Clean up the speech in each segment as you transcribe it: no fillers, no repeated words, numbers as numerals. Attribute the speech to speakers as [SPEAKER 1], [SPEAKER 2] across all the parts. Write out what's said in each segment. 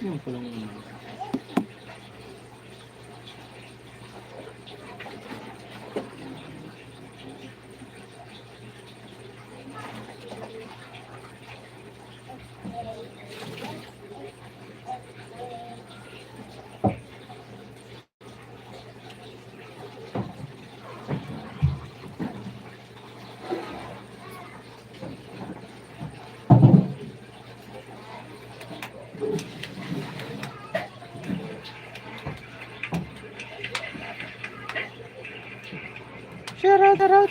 [SPEAKER 1] Yung pala yung shout out.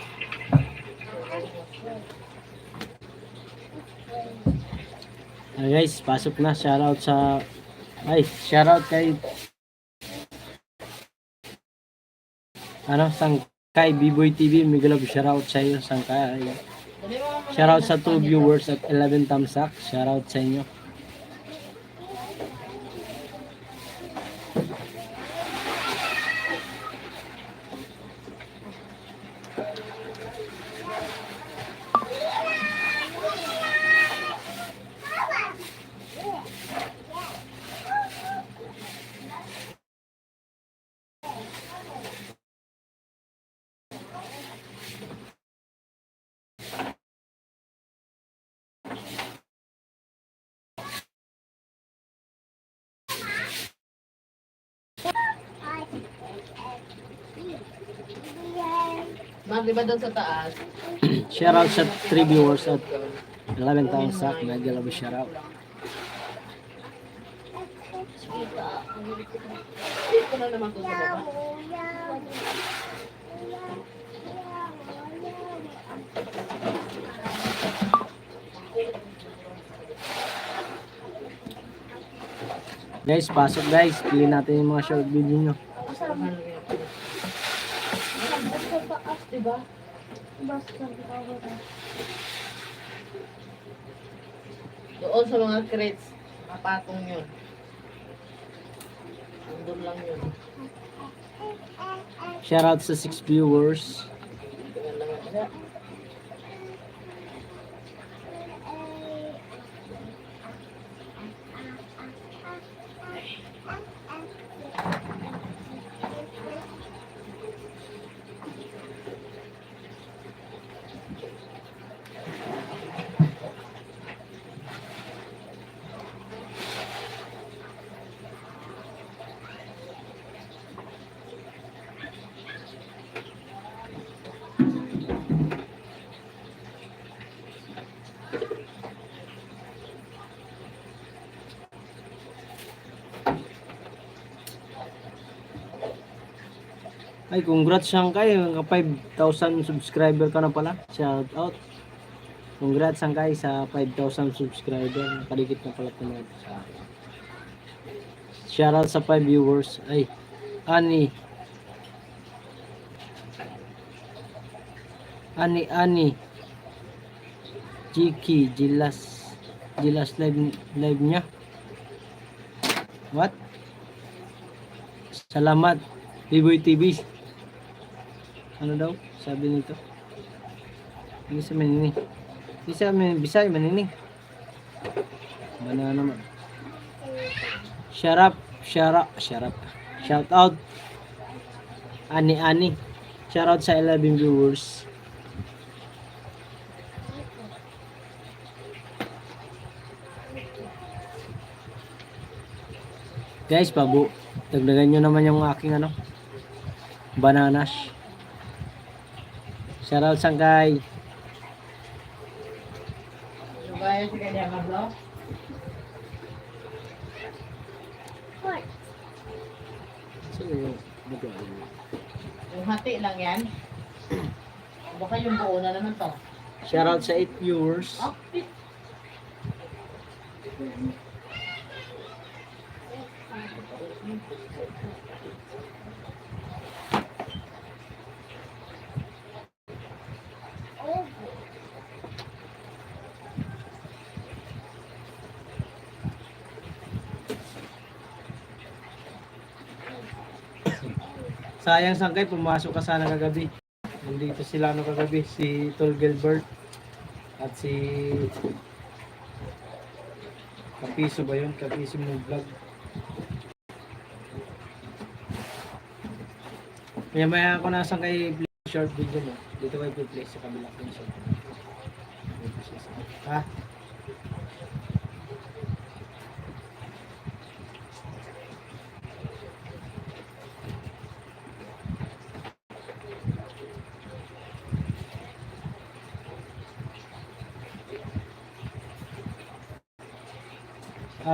[SPEAKER 1] Guys, pasok na. Shoutout sa shoutout kay Sangkay B-Boy TV. Miguel, shoutout sa iyo, Sangkay. Shoutout sa 2 viewers at 11 thumbs up. Shoutout sa inyo.
[SPEAKER 2] Di ba doon sa taas?
[SPEAKER 1] Shoutout sa 3 viewers at 11 thumbs up. Miguel, shoutout.
[SPEAKER 2] Dito na naman doon sa baba.
[SPEAKER 1] Guys, pasok guys. Pili natin yung mga short video nyo.
[SPEAKER 2] Diba? Doon sa mga crates, kapatong yun. Doon lang yun.
[SPEAKER 1] Shoutout sa 6 viewers.
[SPEAKER 2] Tingnan naman siya.
[SPEAKER 1] Ay, congrats Sangkay. 5,000 subscriber ka na pala. Shout out. Congrats Sangkay sa 5,000 subscriber. Nakadikit na pala ito sa akin. Shout out sa 5 viewers. Ay, Ani. Jiki, Jilas live niya. What? Salamat. B-Boy TV. Ano daw? Sabi nito. Hindi sa manining. Hindi sa Bisay, manining. Mana naman. Shut up. Shout out. Ani. Shout out sa 11 viewers. Guys, dagdagan nyo naman yung aking bananas. Shoutout Sangkay.
[SPEAKER 2] Gaya si kanya ka bro?
[SPEAKER 1] Sino yung
[SPEAKER 2] Yung hati lang yan. Baka yung buo na naman to.
[SPEAKER 1] Shoutout sa 8 viewers.
[SPEAKER 2] Oh,
[SPEAKER 1] Sayang Sangkay, pumasok ka sana kagabi. Nandito sila no kagabi, si Tol Gilbert at si Kapiso ba yun? Kapiso mo vlog. Maya ako nasa kay play short video mo. Dito kayo play sa kabila ko siya. Ha?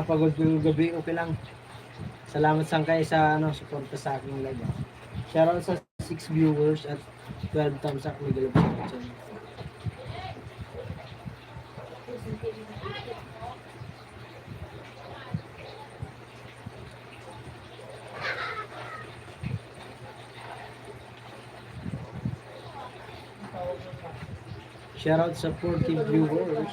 [SPEAKER 1] Pagod ko gabi, okay lang. Salamat Sangkay sa suporta sa aking live. Shoutout sa 6 viewers at 12 thumbs up. May galap sa channel. Shoutout sa 40 viewers.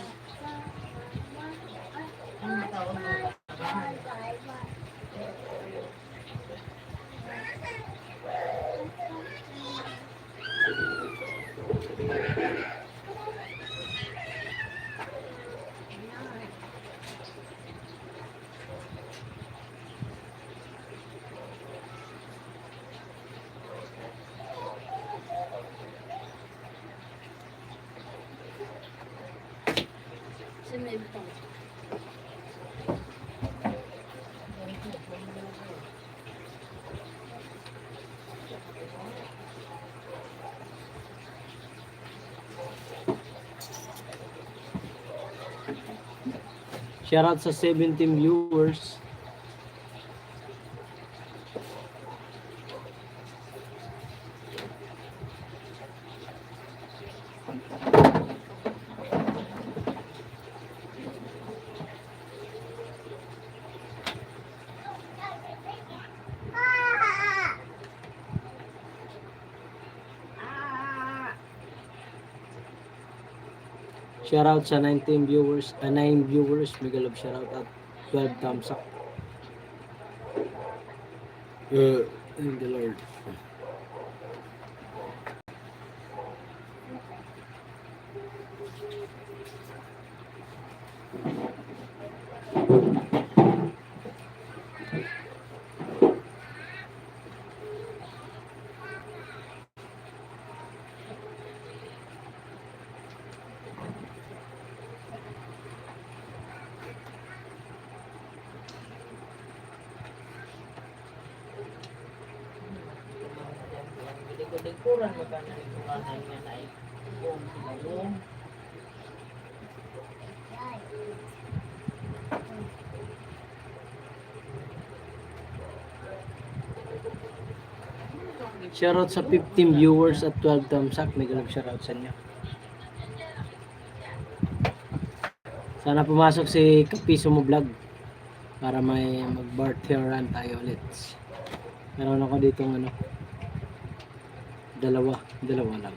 [SPEAKER 1] Shoutout sa 17 viewers. Shoutout sa 19 viewers, 9 viewers, mega love shoutout at 12 thumbs up. Thank the Lord.
[SPEAKER 2] Likuran mo ba na likuran niya na buong sinulong?
[SPEAKER 1] Shoutout sa 15 viewers at 12 thumbs up. Mega love shoutout sa inyo. Sana pumasok si Kapiso mo vlog para may mag-barteran tayo ulit. Meron ako ditong dalawa lang.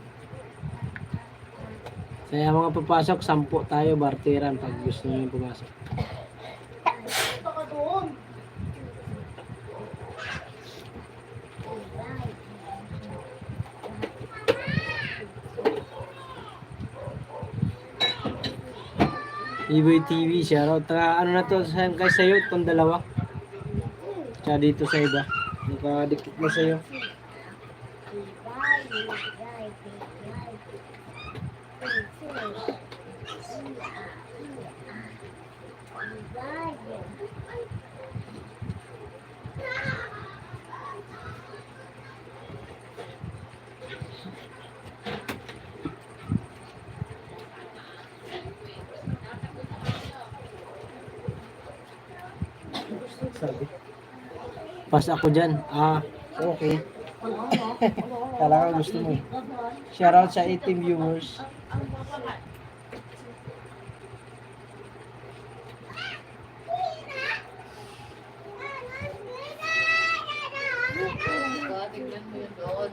[SPEAKER 1] Kaya mga papasok, 10 tayo barteran pag gusto niyo pumasok.
[SPEAKER 2] Baka doon.
[SPEAKER 1] Iboy TV, shoutout. Ano na to, kay sa'yo, itong dalawa. Tsaka dito sa iba. Nakadikit na sa'yo. Sabi. Pas ako dyan. Okay. Kala ko gusto mo. Shoutout sa 18 viewers.
[SPEAKER 2] Tingnan mo yun doon.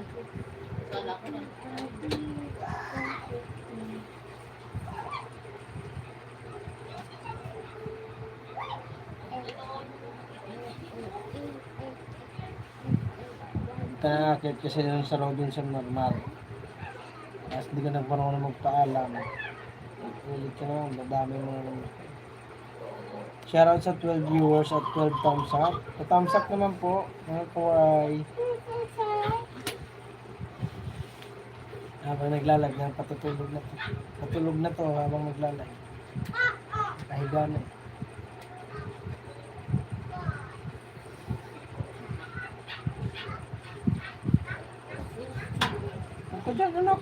[SPEAKER 2] Sana ako na.
[SPEAKER 1] Tanakit kasi nun sa Robinson normal. Tapos di ka nagpanahon na magpaalam. Ulit ka naman, dadami mo na naman. Shoutout sa 12 viewers at 12 thumbs up. Sa thumbs up naman po, mga kawaii. Habang naglalag na, patutulog na to. Patulog na to habang naglalag. Kahiga na. Ako dyan, anak.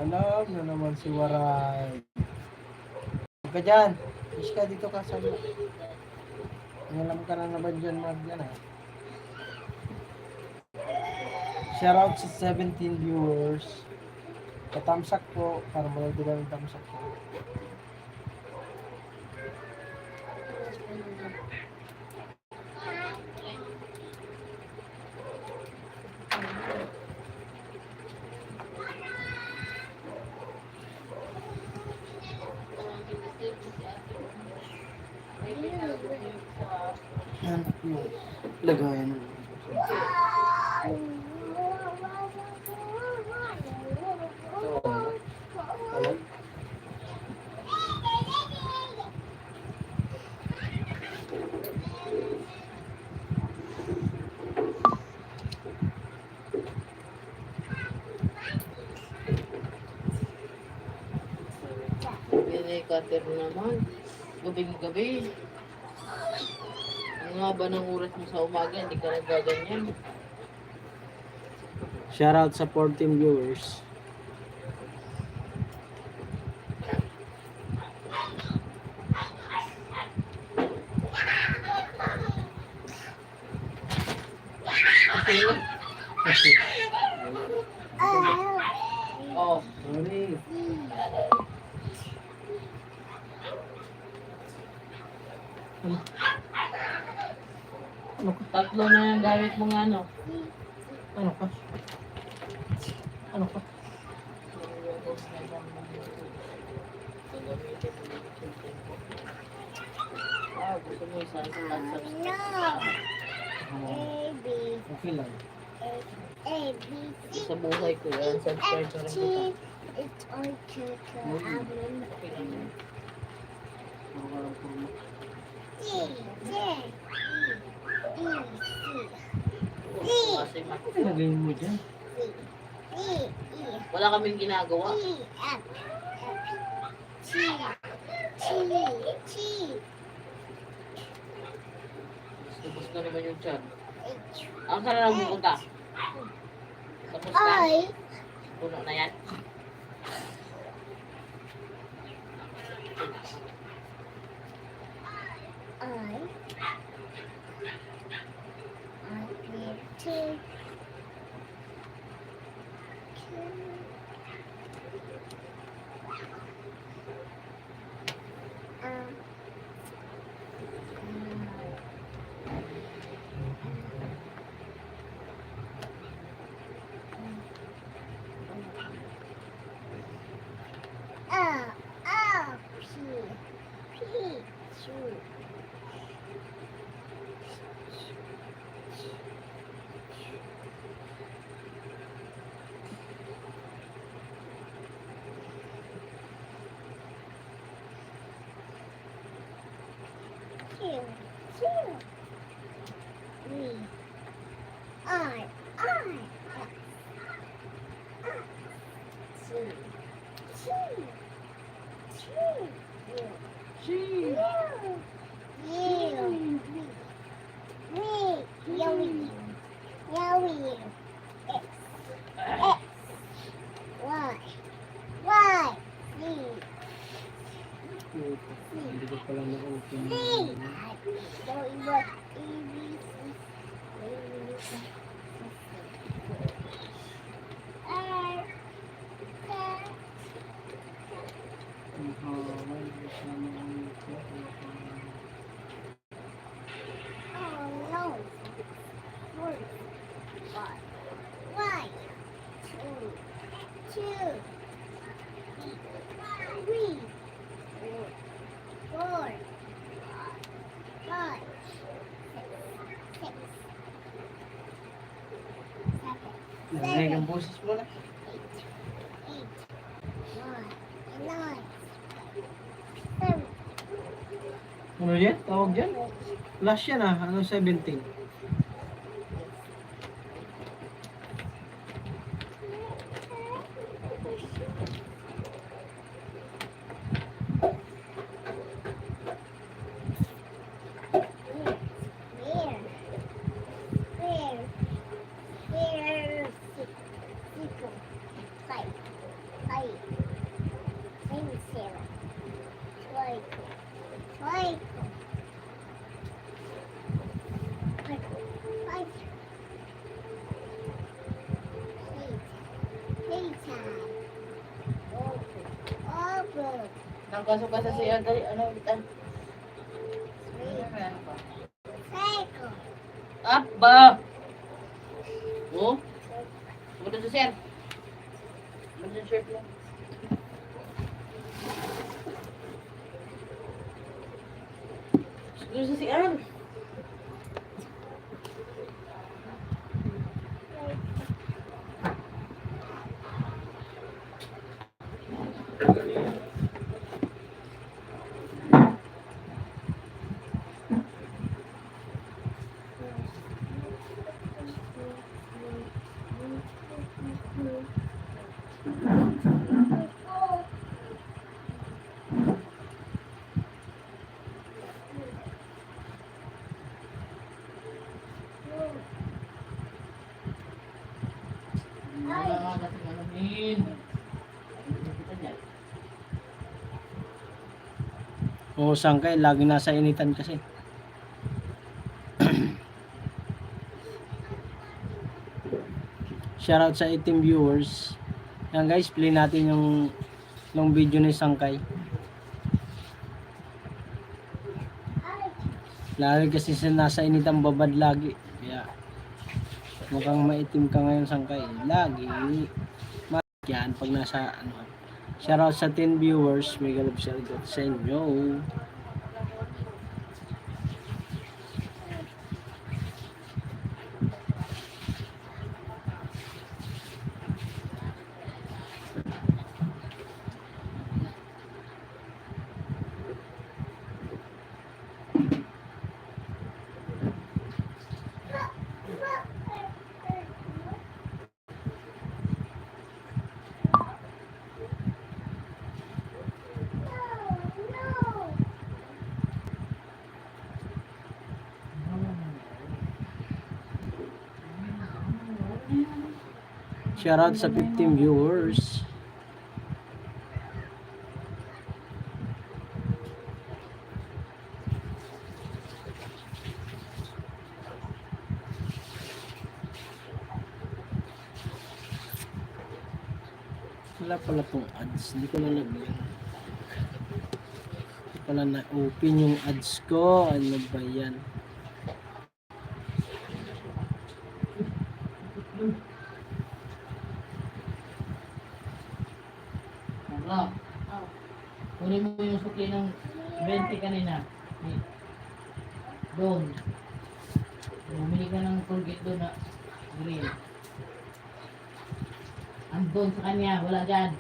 [SPEAKER 1] Alam na naman si Waray. Huwag ka dyan. Fish ka dito ka sa iyo. Alam ka na naman dyan, Mark, dyan ha. Shoutout sa 17 viewers. Patamsak po, para malagdagan ng tamsak po. Yan po. Lagayan.
[SPEAKER 2] Cutter naman. Gabing-gabi. Ang haba ng oras mo sa umaga, hindi ka nagaganyan.
[SPEAKER 1] Shoutout sa 14 viewers.
[SPEAKER 2] Oh,
[SPEAKER 1] Sorry.
[SPEAKER 2] tatlo na yung gamit mong ano.
[SPEAKER 1] Ano ka? Ano ka?
[SPEAKER 2] Ah, gusto mo isang subscribe.
[SPEAKER 1] Okay lang.
[SPEAKER 2] Sa buhay ko yan, subscribe ko rin kita.
[SPEAKER 3] It's on to
[SPEAKER 2] Okay lang yan. Kasi
[SPEAKER 1] Ilagay mo dyan.
[SPEAKER 2] wala kaming ginagawa. Tapos na naman yung chan. Ang sana lang pupunta. Tapos na. Puno na yan.
[SPEAKER 3] Yeah. Yowie. Yowie. X. X. Y. Y. Z.
[SPEAKER 1] Hindi ko pala na-open.
[SPEAKER 3] Z. So, what? A, B, C. R. Oh no. Four. Five. One. Two. Two. Three. Four. Five. Six. Seven.
[SPEAKER 1] Narinig ang boses mo na.
[SPEAKER 3] Eight. Nine. 10.
[SPEAKER 1] Ano yan? Tawag dyan? Last yan ah. Ano 17?
[SPEAKER 2] Nangkasok ka sa siya, dali, ano, bitan? Apa? Oh? Sumunod sa siya. Sumunod sa shirt mo. Sumunod sa siya.
[SPEAKER 1] Oo, sangkay. Lagi nasa initan kasi. Shoutout sa 18 viewers. Yan guys, play natin yung long video ni Sangkay. Lagi kasi nasa initan babad lagi. Kaya mukhang maitim ka ngayon Sangkay. Lagi. Yan pag nasa ano. Shoutout sa 10 viewers. May galap shoutout sa inyo. Shoutout sa 15 viewers. Wala pala pong ads. Hindi ko nalagyan. Hindi pala na-open yung ads ko. Ano ba yan?
[SPEAKER 2] Wala. Kunin mo yung sukli ng 20 kanina. Doon. Bumili ka ng Colgate doon na green. Andun sa kanya, wala dyan.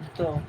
[SPEAKER 1] Ito.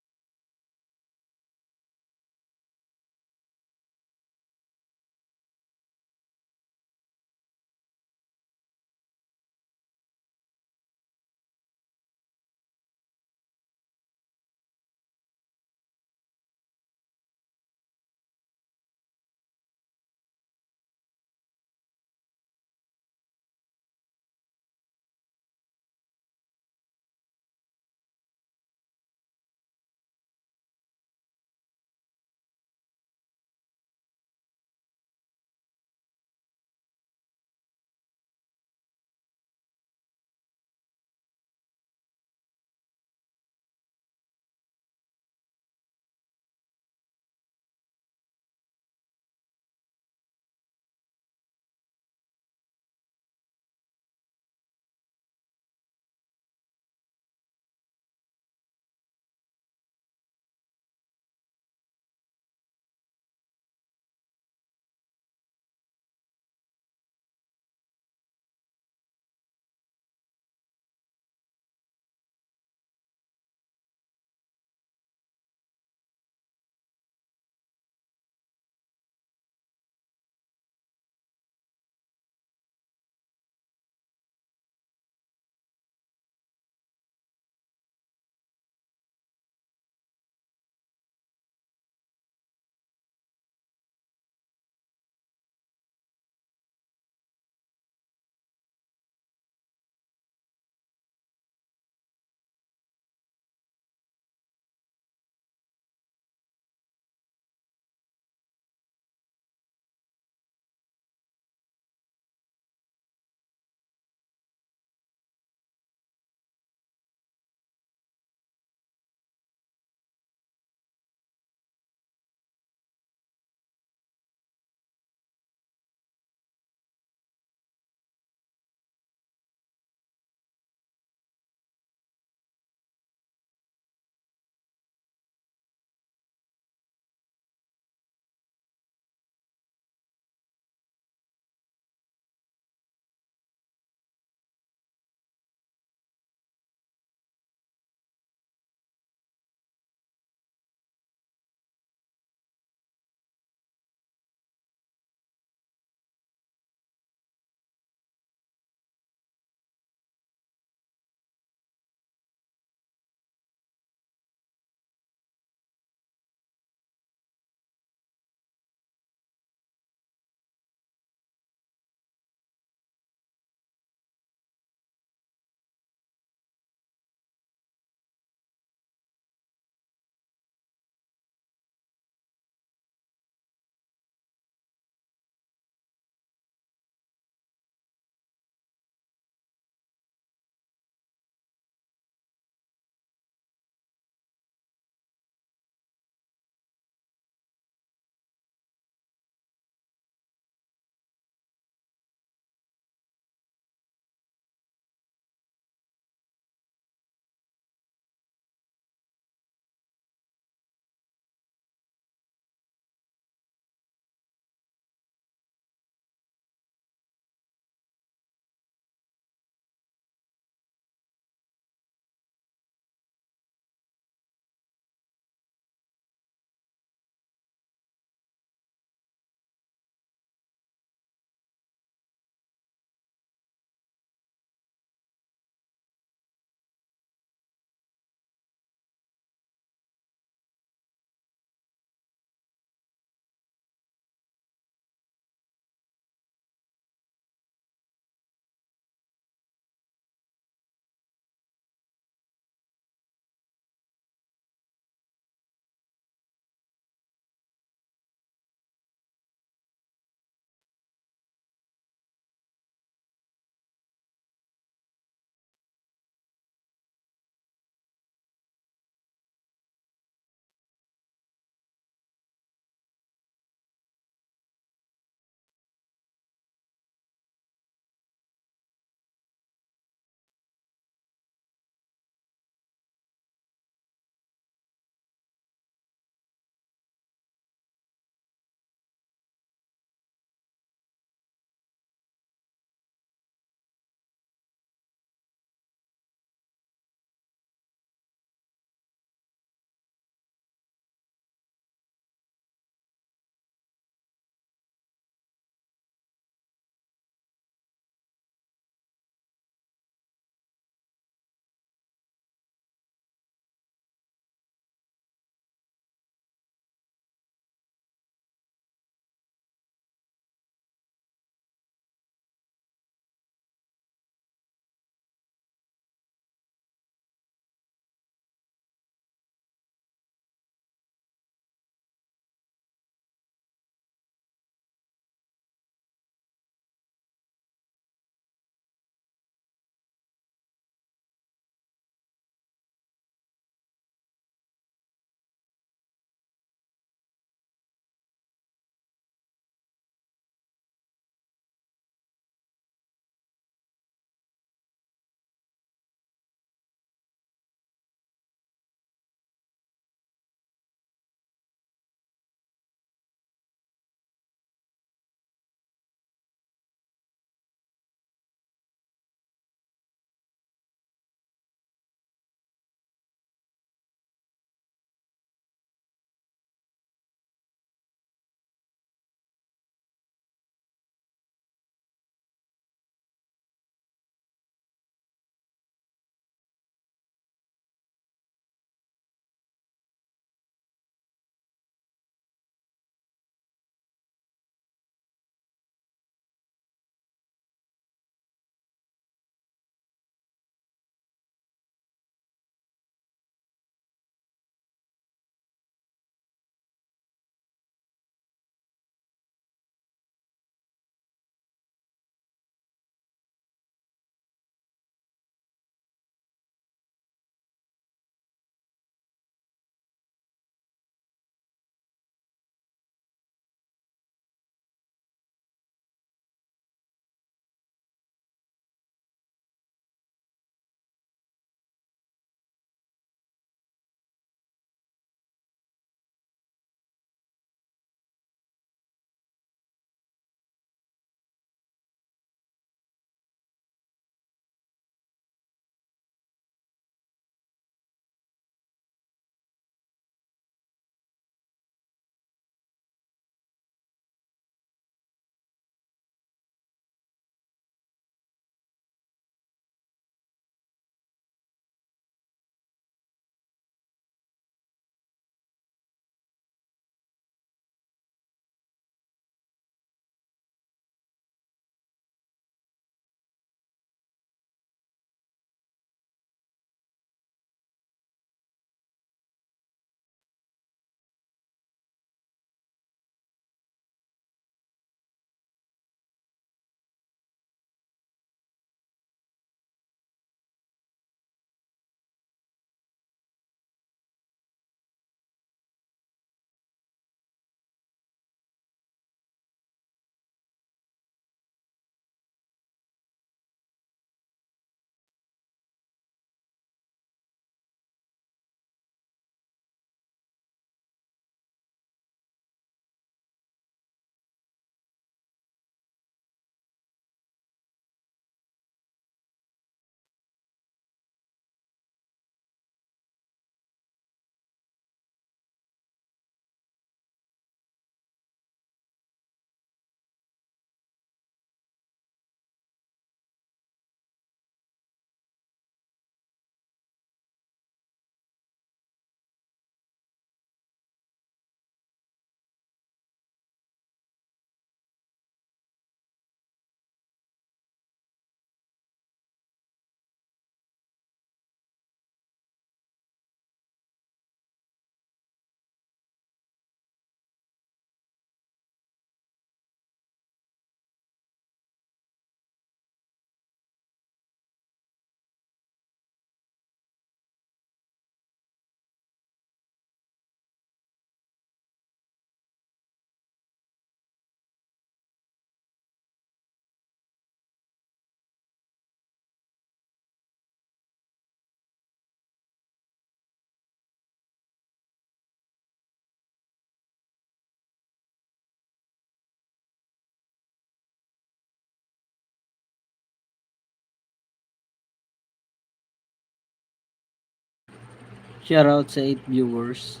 [SPEAKER 1] Shoutout sa 8 viewers.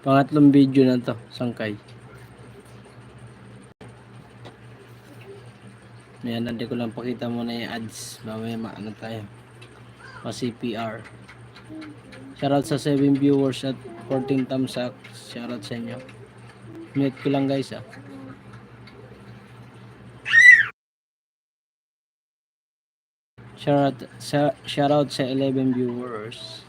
[SPEAKER 1] Pangatlong video na to, sangkay. Ayan, hindi ko lang pakita muna yung ads. Mamaya maano tayo. Pa-CPR. Shoutout sa 7 viewers at 14 thumbs up. Shoutout sa inyo. Mute ko lang guys ah. Shoutout sa 11 viewers.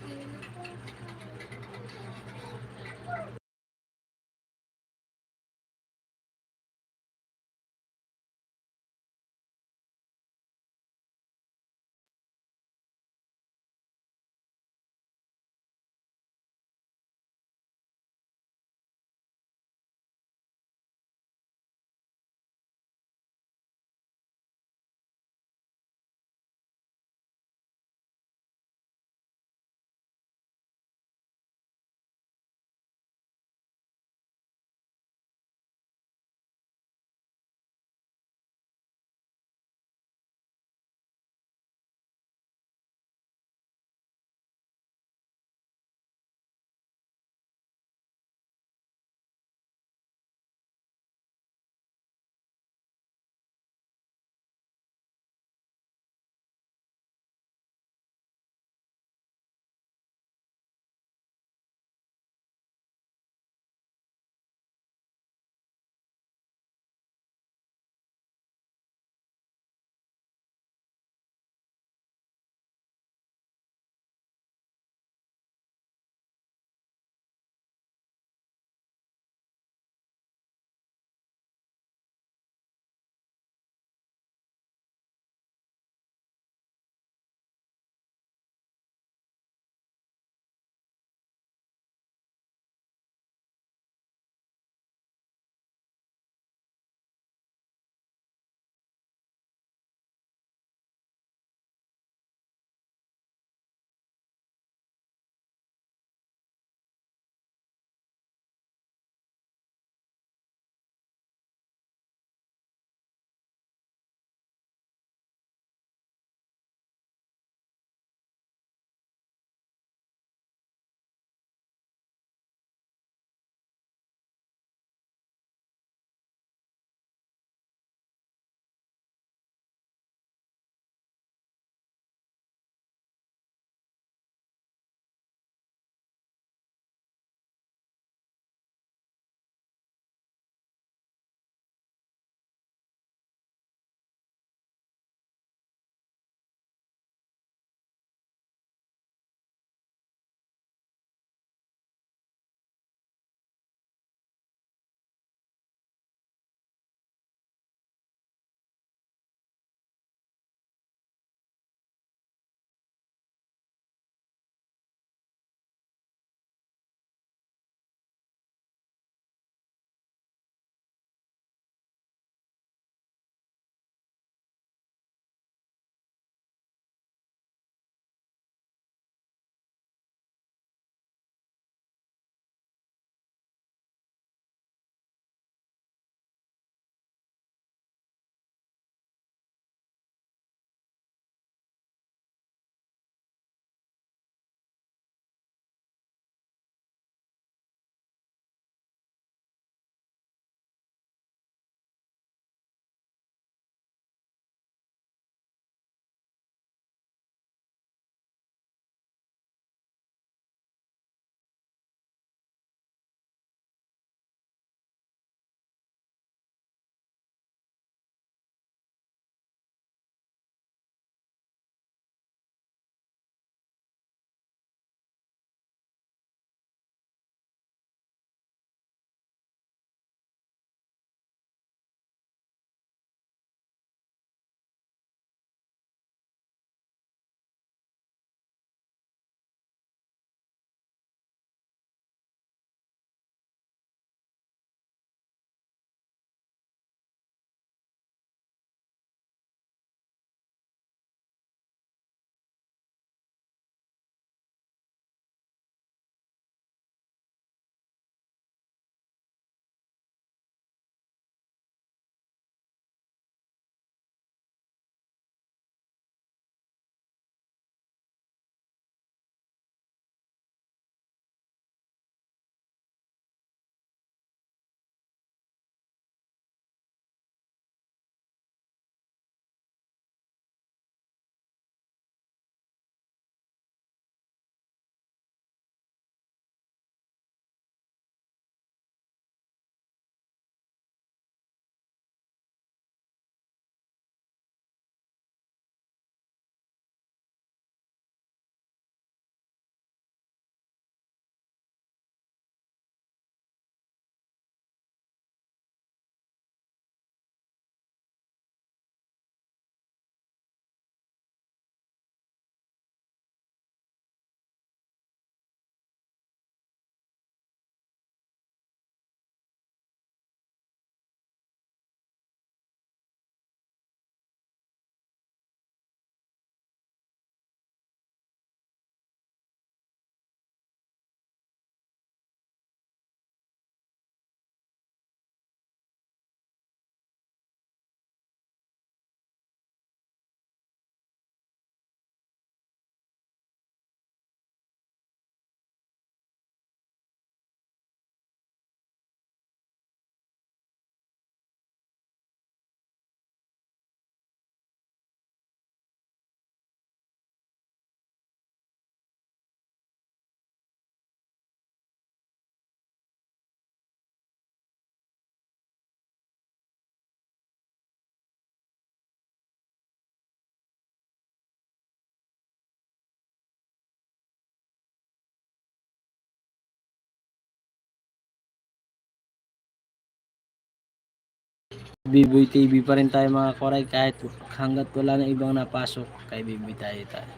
[SPEAKER 1] Biboy TV pa rin tayo mga koray kahit hanggat wala na ibang napasok kay Biboy tayo. Tapos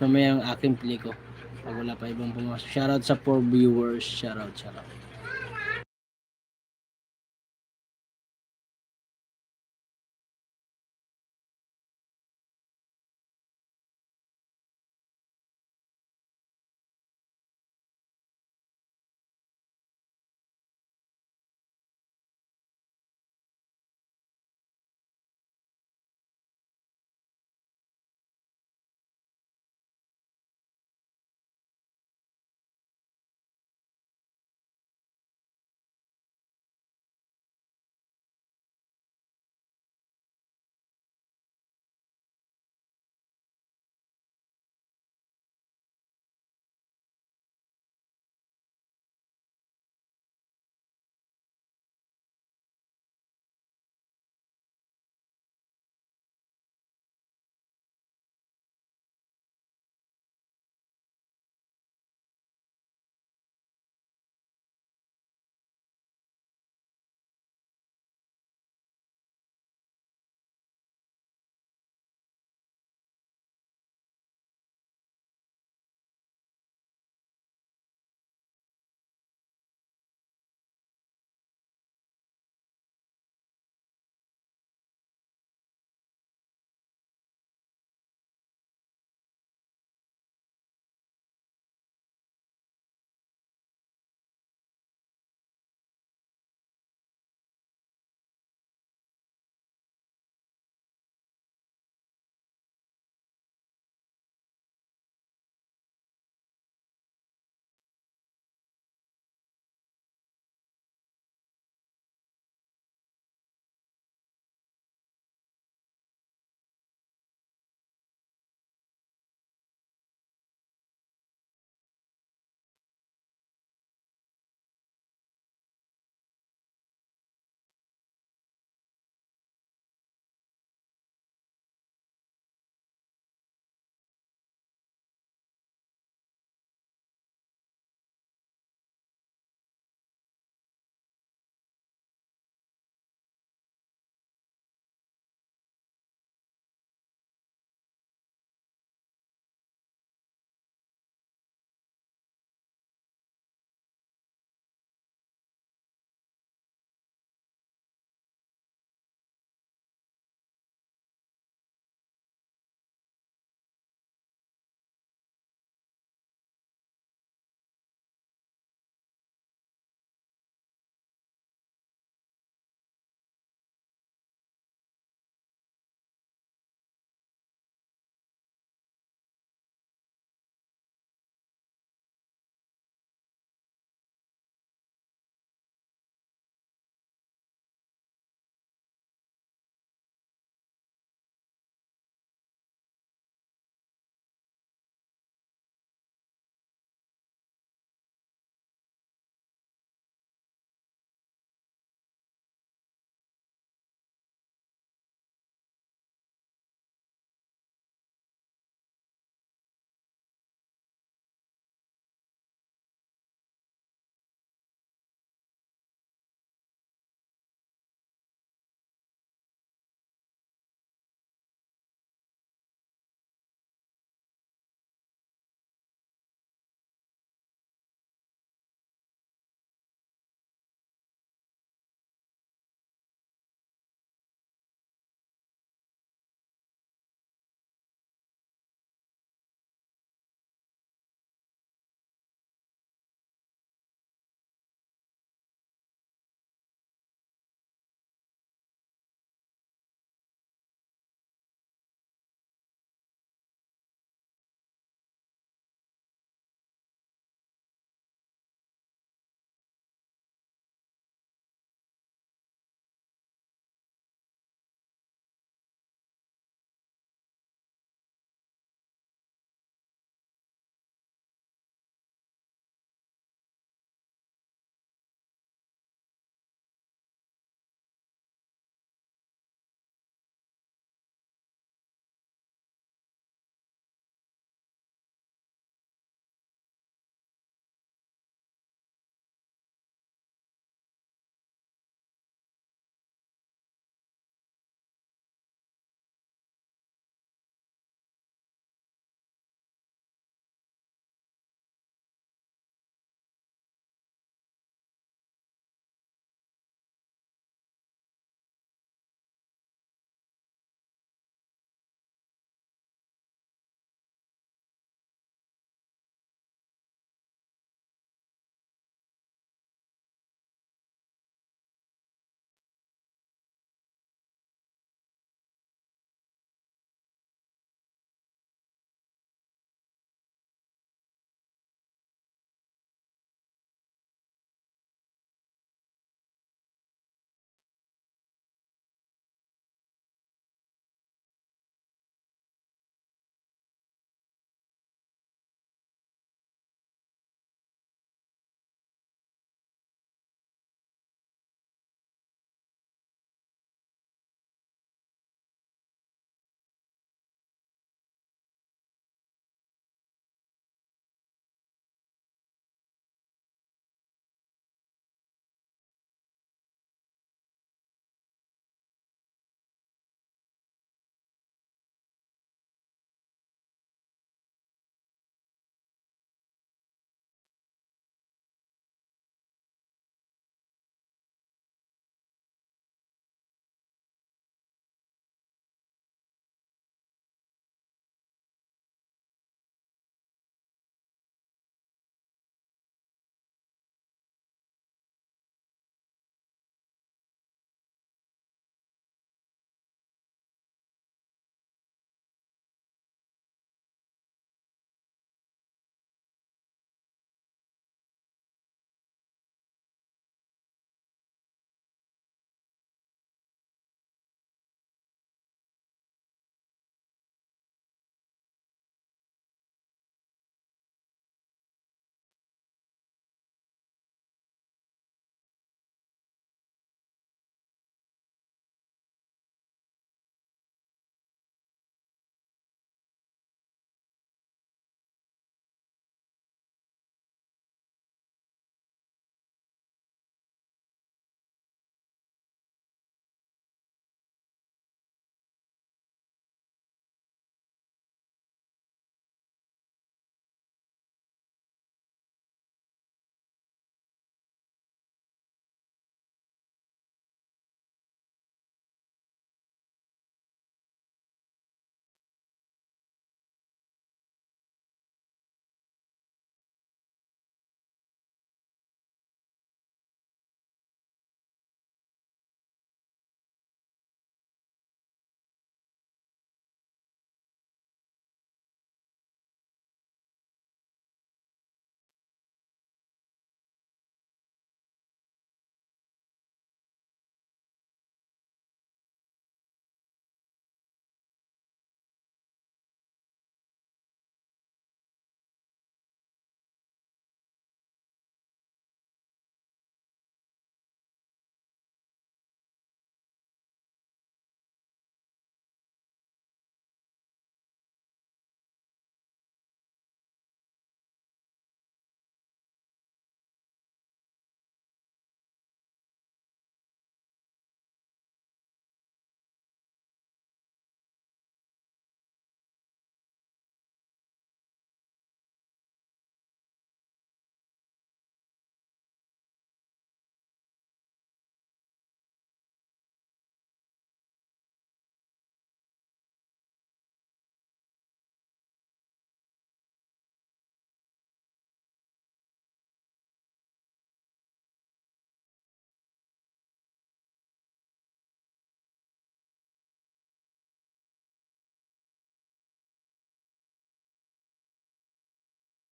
[SPEAKER 1] mamaya yung aking play ko pag wala pa ibang pumasok. Shoutout sa 4 viewers. Shoutout.